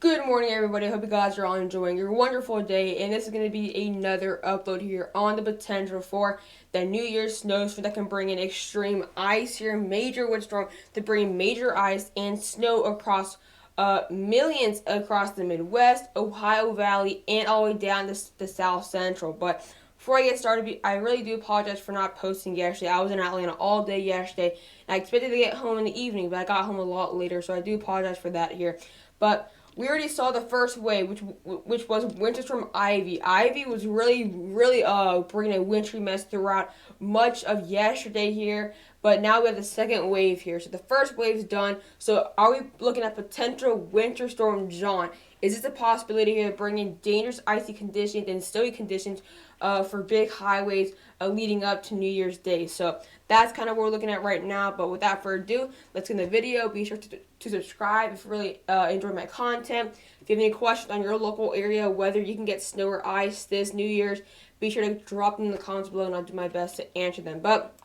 Good morning, everybody. I hope you guys are all enjoying your wonderful day. And this is going to be another upload here on the potential for the New Year's snowstorm that can bring in extreme ice here, major windstorm to bring major ice and snow across millions across the Midwest, Ohio Valley, and all the way down to the South Central. But before I get started, I really do apologize for not posting yesterday. I was in Atlanta all day yesterday, and I expected to get home in the evening, but I got home a lot later, so I do apologize for that here. But we already saw the first wave, which was Winter Storm Ivy. Ivy was really bringing a wintry mess throughout much of yesterday here, but now we have the second wave here. So the first wave is done. So are we looking at potential Winter Storm John? Is this a possibility here of bringing dangerous icy conditions and snowy conditions for big highways leading up to New Year's Day? So that's kind of what we're looking at right now. But without further ado, let's get in the video. Be sure to subscribe if you really enjoy my content. If you have any questions on your local area, whether you can get snow or ice this New Year's, be sure to drop them in the comments below and I'll do my best to answer them. But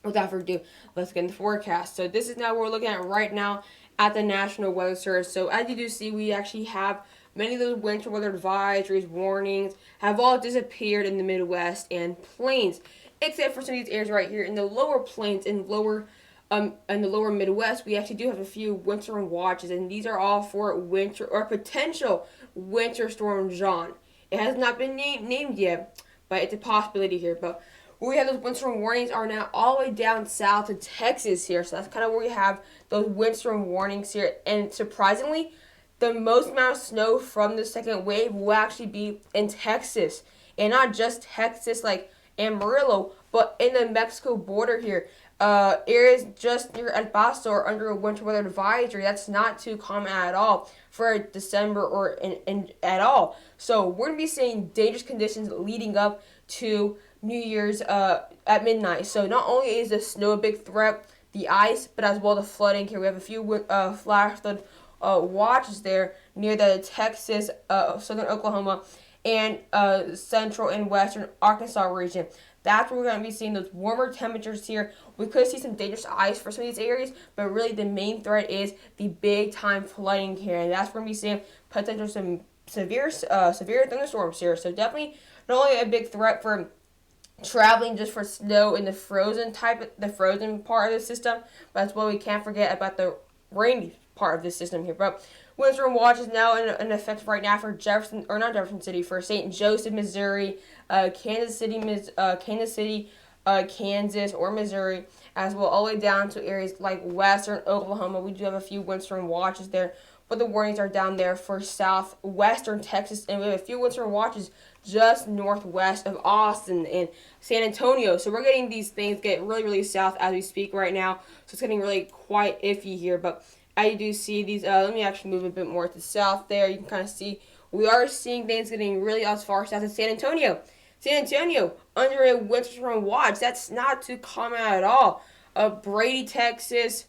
without further ado, let's get in the forecast. So this is now what we're looking at right now at the National Weather Service. So as you do see, we actually have many of those winter weather advisories, warnings, have all disappeared in the Midwest and plains, except for some of these areas right here in the lower plains and in the lower Midwest. We actually do have a few winter watches, and these are all for winter or potential Winter Storm John. It has not been named yet, but it's a possibility here. But where we have those windstorm warnings are now all the way down south to Texas here. So that's kind of where we have those windstorm warnings here. And surprisingly, the most amount of snow from the second wave will actually be in Texas. And not just Texas like Amarillo, but in the Mexico border here. Areas just near El Paso are under a winter weather advisory. That's not too common at all for December or in at all. So we're going to be seeing dangerous conditions leading up to New Year's at midnight. So not only is the snow a big threat, the ice, but as well the flooding here. We have a few flash flood watches there near the Texas, southern Oklahoma, and central and western Arkansas region. That's where we're going to be seeing those warmer temperatures here. We could see some dangerous ice for some of these areas, but really the main threat is the big time flooding here, and that's where we see potential some severe thunderstorms here. So definitely not only a big threat for traveling just for snow in the frozen part of the system, but as well we can't forget about the rainy part of the system here. But windstorm watch is now in effect right now for for St. Joseph, Missouri, Kansas City, Kansas or Missouri, as well all the way down to areas like western Oklahoma. We do have a few windstorm watches there, but the warnings are down there for southwestern Texas, and we have a few windstorm watches just northwest of Austin and San Antonio. So we're getting these things get really south as we speak right now. So it's getting really quite iffy here. But as you do see these, let me actually move a bit more to the south there. You can kind of see we are seeing things getting really as far south as San Antonio. San Antonio under a winter storm watch. That's not too common at all. Brady, Texas,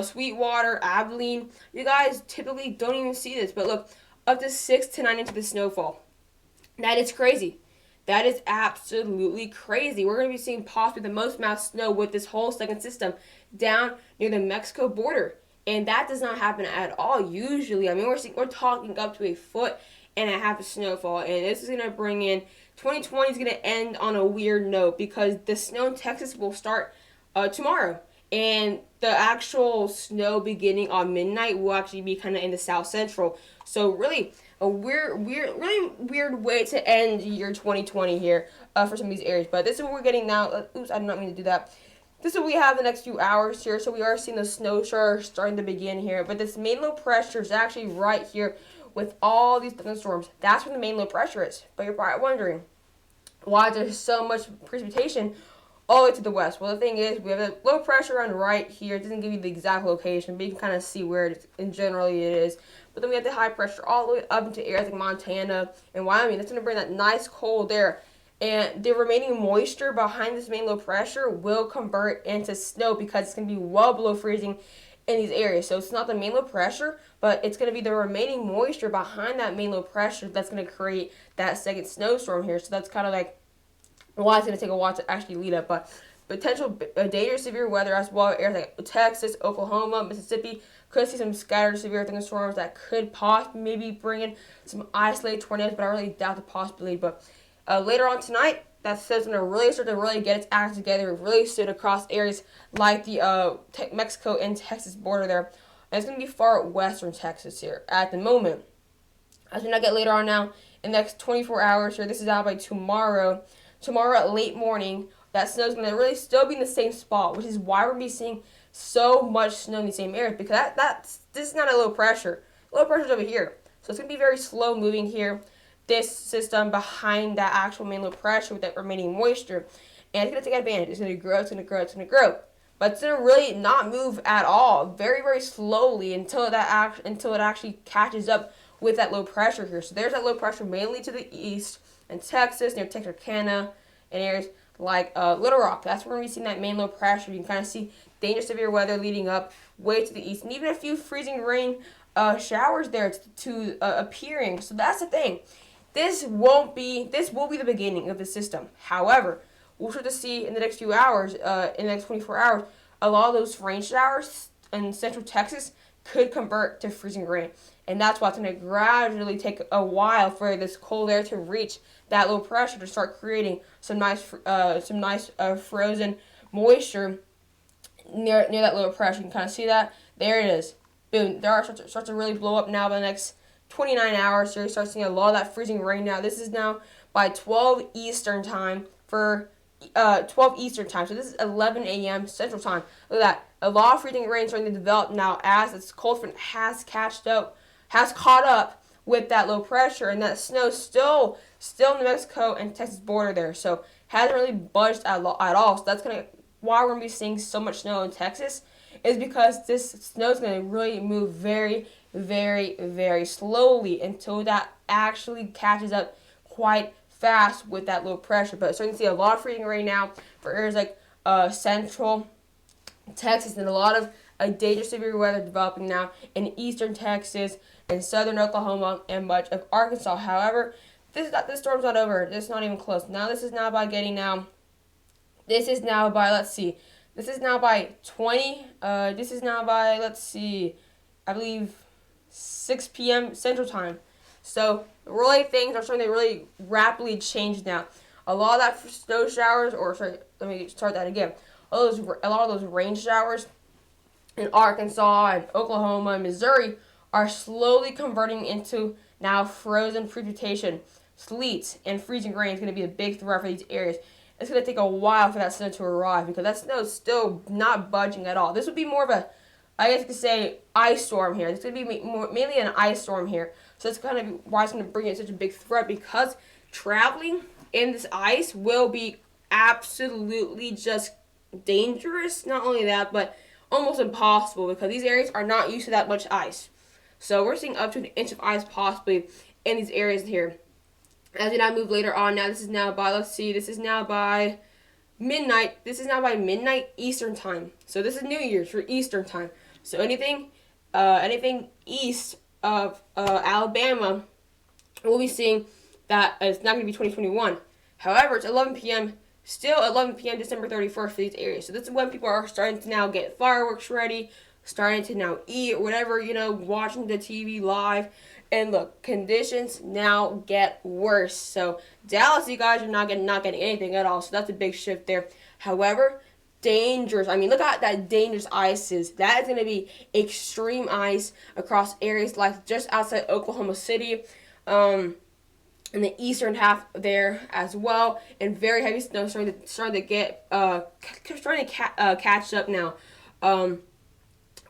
Sweetwater, Abilene. You guys typically don't even see this, but look, up to 6 to 9 inches of snowfall. That is crazy. That is absolutely crazy. We're going to be seeing possibly the most amount of snow with this whole second system down near the Mexico border. And that does not happen at all usually. I mean, we're talking up to 1.5 feet of snowfall. And this is going to bring in 2020 is going to end on a weird note because the snow in Texas will start tomorrow. And the actual snow beginning on midnight will actually be kind of in the south central. So really a really weird way to end year 2020 here for some of these areas. But this is what we're getting now. Oops, I did not mean to do that. This is what we have the next few hours here. So we are seeing the snow shower starting to begin here. But this main low pressure is actually right here with all these thunderstorms. That's where the main low pressure is. But you're probably wondering why there's so much precipitation all the way to the west. Well, the thing is, we have a low pressure on right here. It doesn't give you the exact location, but you can kind of see where it is. But then we have the high pressure all the way up into areas like Montana and Wyoming. That's going to bring that nice cold air. And the remaining moisture behind this main low pressure will convert into snow because it's going to be well below freezing in these areas. So it's not the main low pressure, but it's going to be the remaining moisture behind that main low pressure that's going to create that second snowstorm here. So that's kind of like why it's going to take a while to actually lead up. But potential dangerous severe weather as well, areas like Texas, Oklahoma, Mississippi, Could see some scattered severe thunderstorms that could possibly maybe bring in some isolated tornadoes, but I really doubt the possibility. But later on tonight, that snow's going to really start to really get its act together, really stood across areas like the Mexico and Texas border there. And it's going to be far western Texas here at the moment. As we now get later on now, in the next 24 hours here, this is out by tomorrow. Tomorrow at late morning, that snow is going to really still be in the same spot, which is why we're going to be seeing so much snow in the same areas, because this is not a low pressure. Low pressure is over here. So it's going to be very slow moving here. This system behind that actual main low pressure with that remaining moisture. And it's going to take advantage. It's going to grow, it's going to grow, it's going to grow. But it's going to really not move at all, very, very slowly until it actually catches up with that low pressure here. So there's that low pressure mainly to the east in Texas, near Texarkana, and areas like Little Rock. That's where we're going to be seeing that main low pressure. You can kind of see dangerous severe weather leading up way to the east, and even a few freezing rain showers there to appearing. So that's the thing. This will be the beginning of the system. However, we'll start to see in the next few hours, in the next 24 hours, a lot of those rain showers in central Texas could convert to freezing rain. And that's why it's going to gradually take a while for this cold air to reach that low pressure to start creating some nice frozen moisture near that low pressure. You can kind of see that. There it is. Boom. There starts to really blow up now by the next 29 hours. So you start seeing a lot of that freezing rain now. This is now by 12 Eastern time for 12 Eastern time. So this is 11 a.m. Central time. Look at that. A lot of freezing rain starting to develop now as this cold front has caught up with that low pressure, and that snow still in the Mexico and Texas border there. So hasn't really budged at all. So that's why we're gonna be seeing so much snow in Texas, is because this snow is gonna really move very, very, very slowly until that actually catches up quite fast with that low pressure. But starting to see a lot of freezing rain now for areas like central Texas, and a lot of dangerous severe weather developing now in eastern Texas and southern Oklahoma and much of Arkansas. However, this storm's not over. This is not even close. Now this is now by let's see. This is now by 20. This is now by, let's see, I believe 6 p.m. Central Time. So really things are starting to really rapidly change now. A lot of that snow showers, let me start that again. A lot of those rain showers in Arkansas and Oklahoma and Missouri are slowly converting into now frozen precipitation. Sleet and freezing rain is going to be a big threat for these areas. It's going to take a while for that snow to arrive because that snow is still not budging at all. This would be more of a, I guess you could say, ice storm here. This could be mainly an ice storm here. So that's kind of why it's going to bring in such a big threat, because traveling in this ice will be absolutely just dangerous. Not only that, but almost impossible, because these areas are not used to that much ice. So we're seeing up to an inch of ice possibly in these areas here. As we now move later on, now this is now by, let's see, this is now by midnight. This is now by midnight Eastern time. So this is New Year's for Eastern time. So anything east of Alabama, we'll be seeing that it's not going to be 2021. However, it's 11 p.m. Still 11 p.m. December 31st for these areas. So this is when people are starting to now get fireworks ready, starting to now eat or whatever, watching the TV live. And look, conditions now get worse. So Dallas, you guys are not getting anything at all. So that's a big shift there. However, dangerous. I mean, look at that dangerous ice is. That is going to be extreme ice across areas like just outside Oklahoma City, in the eastern half there as well, and very heavy snow starting to catch up now.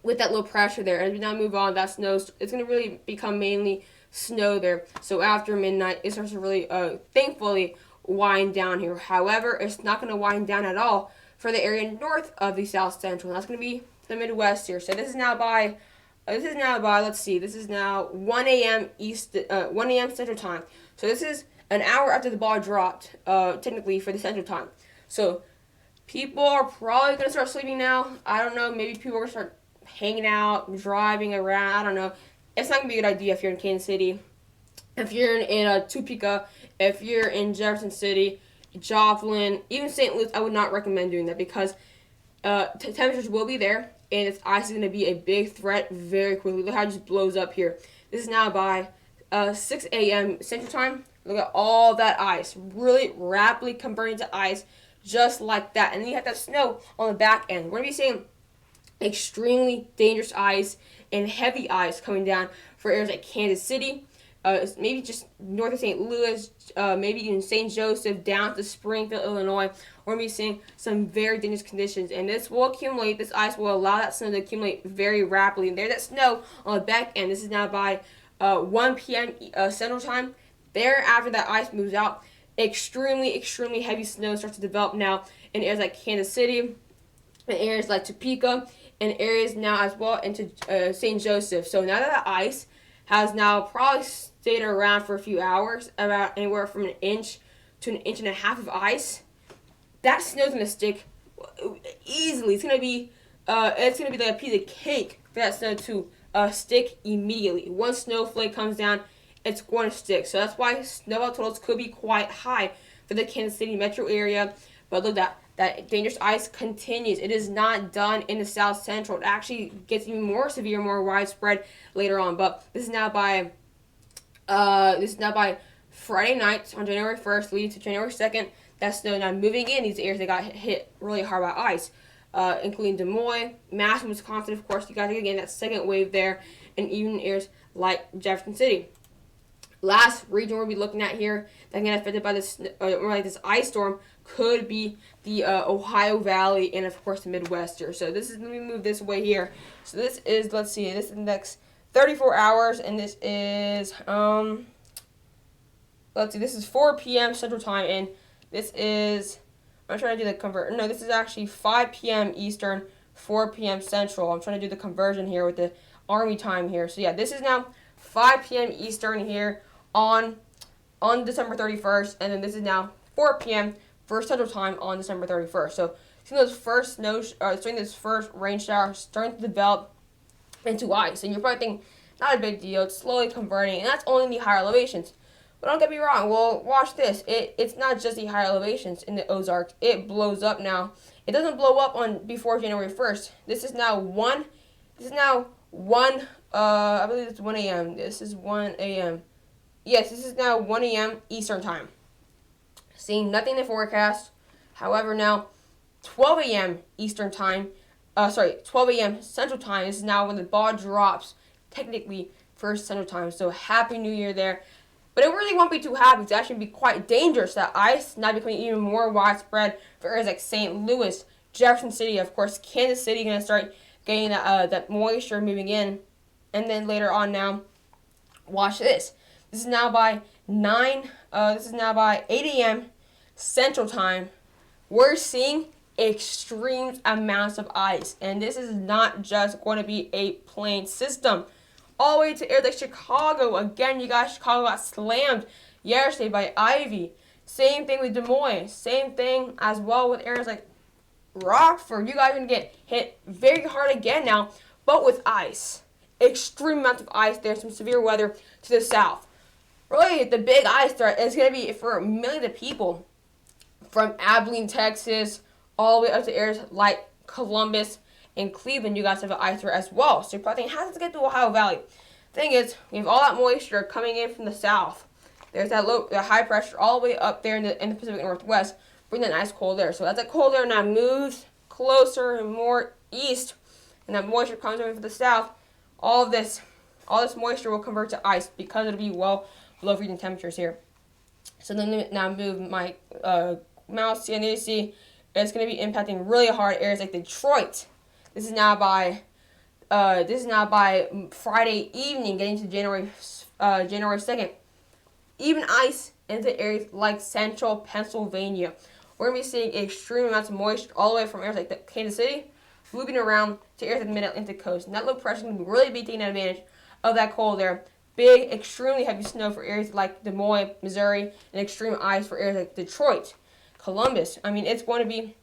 With that low pressure there. As we now move on, that snow, it's going to really become mainly snow there. So after midnight, it starts to really, thankfully, wind down here. However, it's not going to wind down at all for the area north of the South Central. That's going to be the Midwest here. So this is now by, let's see, this is now 1 a.m. 1 a.m. Central Time. So this is an hour after the ball dropped, technically, for the Central Time. So people are probably going to start sleeping now. I don't know, maybe people are going to start hanging out, driving around. I don't know. It's not going to be a good idea if you're in Kansas City, if you're in Topeka, if you're in Jefferson City, Joplin, even St. Louis. I would not recommend doing that because temperatures will be there. and this ice is going to be a big threat very quickly. Look how it just blows up here. This is now by 6 a.m. Central Time. Look at all that ice, really rapidly converting to ice, just like that. And then you have that snow on the back end. We're going to be seeing extremely dangerous ice and heavy ice coming down for areas like Kansas City, maybe just north of St. Louis, maybe even St. Joseph, down to Springfield, Illinois. We're going to be seeing some very dangerous conditions, and this will accumulate. This ice will allow that snow to accumulate very rapidly. And there's that snow on the back end. This is now by 1 p.m. Central Time. Thereafter, that ice moves out. Extremely heavy snow starts to develop now in areas like Kansas City, in areas like Topeka, and areas now as well into St. Joseph. So now that the ice has now probably stayed around for a few hours, about anywhere from an inch to an inch and a half of ice, that snow's gonna stick easily. It's gonna be like a piece of cake for that snow to stick immediately. Once snowflake comes down, it's going to stick. So that's why snowfall totals could be quite high for the Kansas City metro area. But look, that dangerous ice continues. It is not done in the south central. It actually gets even more severe, more widespread later on. But this is now by Friday night on January 1st, leading to January 2nd. That snow now moving in these areas that got hit really hard by ice, including Des Moines, Madison, Wisconsin. Of course, you got again that second wave there, and even areas like Jefferson City. Last region we'll be looking at here that get affected by this this ice storm could be the Ohio Valley and of course the Midwest here. So this is, let me move this way here. So this is, let's see, this is the next 34 hours, and this is let's see, this is 4 p.m. Central Time, and this is, I'm trying to do the convert. No, this is actually 5 p.m. Eastern, 4 p.m. Central. I'm trying to do the conversion here with the Army time here. So yeah, this is now 5 p.m. Eastern here on December 31st, and then this is now 4 p.m. for Central Time on December 31st. So seeing those first seeing this first rain shower starting to develop into ice, and you're probably thinking, not a big deal, it's slowly converting, and that's only in the higher elevations. But don't get me wrong, well, watch this. It's not just the higher elevations in the Ozarks. It blows up now. It doesn't blow up before January 1st. This is now 1, I believe it's 1 a.m. This is 1 a.m. Yes, this is now 1 a.m. Eastern Time. Seeing nothing in the forecast. However, now 12 a.m. Eastern Time, 12 a.m. Central Time. This is now when the ball drops, technically, for Central Time. So Happy New Year there. But it really won't be too happy. It's actually be quite dangerous. That ice now becoming even more widespread for areas like St. Louis, Jefferson City, of course, Kansas City going to start getting that moisture moving in. And then later on now, watch this. This is now by 8 a.m. Central Time. We're seeing extreme amounts of ice. And this is not just going to be a plain system. All the way to areas like Chicago. Again, you guys, Chicago got slammed yesterday by Ivy. Same thing with Des Moines. Same thing as well with areas like Rockford. You guys are going to get hit very hard again now, but with ice. Extreme amounts of ice there. Some severe weather to the south. Really, the big ice threat is going to be for millions of people from Abilene, Texas, all the way up to areas like Columbus and Cleveland. You guys have an ice threat as well. So you're probably thinking, how does it get to Ohio Valley? Thing is, we have all that moisture coming in from the south. There's that high pressure all the way up there in the Pacific Northwest, bring that nice cold air. So as that cold air now moves closer and more east, and that moisture comes in from the south, all this moisture will convert to ice because it'll be well below freezing temperatures here. So then now move my mouse here, and you see it's going to be impacting really hard areas like Detroit. This is now by Friday evening, getting to January 2nd. Even ice into areas like central Pennsylvania. We're going to be seeing extreme amounts of moisture all the way from areas like Kansas City, moving around to areas like the mid-Atlantic coast. And that low pressure is going to really be taking advantage of that cold air. Big, extremely heavy snow for areas like Des Moines, Missouri, and extreme ice for areas like Detroit, Columbus. I mean, it's going to be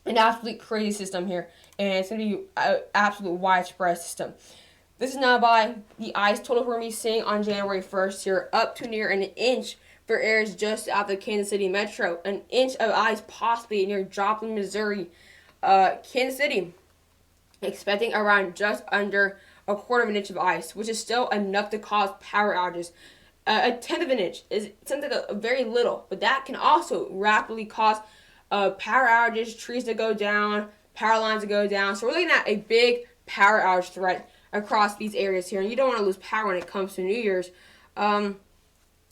an absolutely crazy system here, and it's going to be an absolute widespread system. This is now by the ice total we're going to be seeing on January 1st here, up to near an inch for areas just out of the Kansas City metro. An inch of ice possibly near Joplin, Missouri, Kansas City. expecting around just under a quarter of an inch of ice, which is still enough to cause power outages. A tenth of an inch is something very little, but that can also rapidly cause power outages, trees to go down, power lines to go down. So we're looking at a big power outage threat across these areas here, and you don't want to lose power when it comes to New Year's. And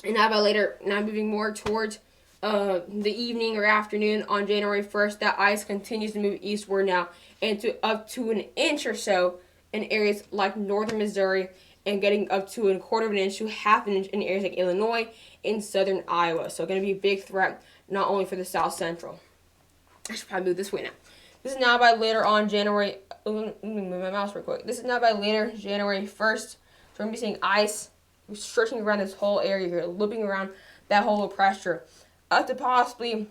now by later, now moving more towards the evening or afternoon on January 1st, that ice continues to move eastward now into up to an inch or so in areas like northern Missouri, and getting up to a quarter of an inch to half an inch in areas like Illinois and southern Iowa. So going to be a big threat, not only for the South Central. I should probably move this way now. This is now by later on January. Let me move my mouse real quick. This is now by later January 1st. So we're going to be seeing ice stretching around this whole area here, looping around that whole low pressure, up to possibly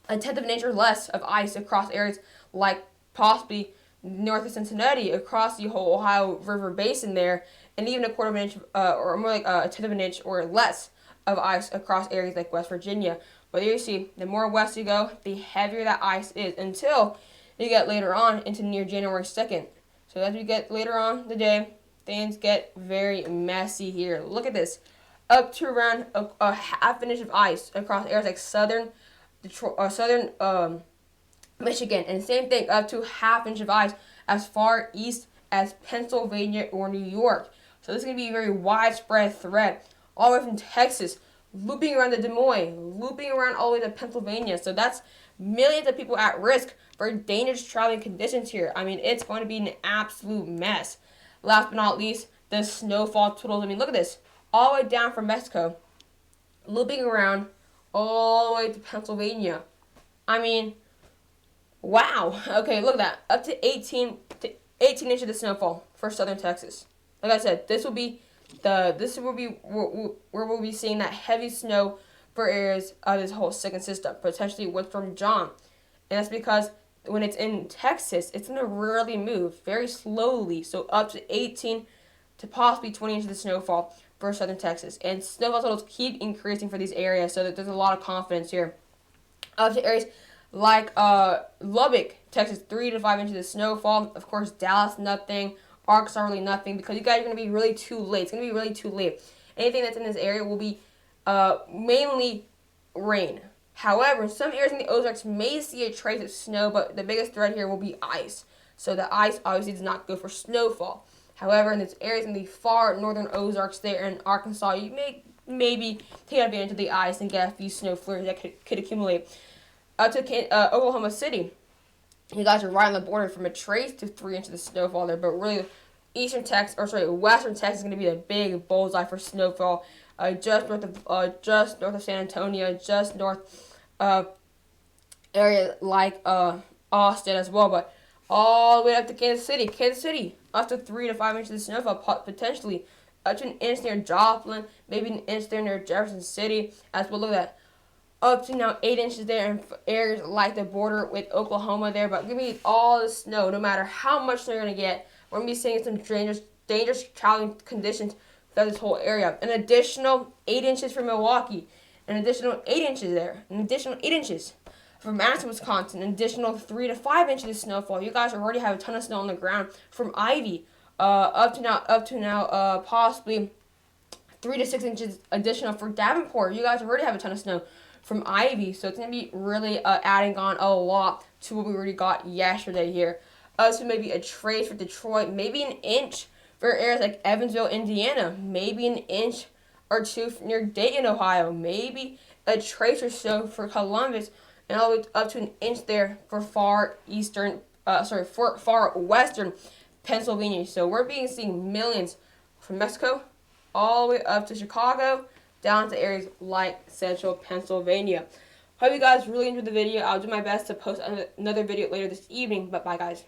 a tenth of an inch or less of ice across areas like possibly north of Cincinnati, across the whole Ohio River Basin there, and even a quarter of an inch or more like a tenth of an inch or less of ice across areas like West Virginia. But there you see, the more west you go, the heavier that ice is, until you get later on into near January 2nd. So as we get later on the day, things get very messy here. Look at this. Up to around a half an inch of ice across areas like southern Detroit, southern Michigan, and same thing up to half inch of ice as far east as Pennsylvania or New York. So this is going to be a very widespread threat all the way from Texas, looping around to Des Moines, looping around all the way to Pennsylvania. So that's millions of people at risk for dangerous traveling conditions here. I mean, it's going to be an absolute mess. Last but not least, the snowfall totals. I mean, look at this. All the way down from Mexico, looping around all the way to Pennsylvania. I mean, wow. Okay, look at that. Up to 18 inches of snowfall for southern Texas. Like I said, this will be where we'll be seeing that heavy snow for areas of this whole second system, potentially Windstorm John. And that's because when it's in Texas, it's going to rarely move, very slowly. So up to 18 to possibly 20 inches of snowfall for southern Texas. And snowfall totals keep increasing for these areas, so that there's a lot of confidence here. Up to areas like Lubbock, Texas, 3 to 5 inches of snowfall. Of course, Dallas, nothing. Arkansas, really nothing, because you guys are going to be really too late. It's going to be really too late. Anything that's in this area will be mainly rain. However, some areas in the Ozarks may see a trace of snow, but the biggest threat here will be ice. So the ice obviously does not go for snowfall. However, in these areas in the far northern Ozarks there in Arkansas, you may maybe take advantage of the ice and get a few snow flurries that could accumulate. To Oklahoma City, you guys are right on the border from a trace to 3 inches of snowfall there, but really western Texas is going to be a big bullseye for snowfall. Just north of San Antonio, just north area like Austin as well, but all the way up to Kansas City, up to 3 to 5 inches of snowfall, potentially up to an inch near Joplin, maybe an inch there near Jefferson City, as well. Look at that. Up to now 8 inches there in areas like the border with Oklahoma there, but give me all the snow, no matter how much they're going to get. We're going to be seeing some dangerous traveling conditions throughout this whole area. An additional 8 inches for Milwaukee, an additional 8 inches there, an additional 8 inches from Madison, Wisconsin, an additional 3 to 5 inches of snowfall. You guys already have a ton of snow on the ground from Ivy, up to now, possibly 3 to 6 inches additional for Davenport. You guys already have a ton of snow from Ivy, so it's going to be really adding on a lot to what we already got yesterday here. So maybe a trace for Detroit, maybe an inch for areas like Evansville, Indiana, maybe an inch or two near Dayton, Ohio, maybe a trace or so for Columbus, and all the way up to an inch there for far western Pennsylvania. So we're seeing millions from Mexico all the way up to Chicago, down to areas like central Pennsylvania. Hope you guys really enjoyed the video. I'll do my best to post another video later this evening, but bye guys.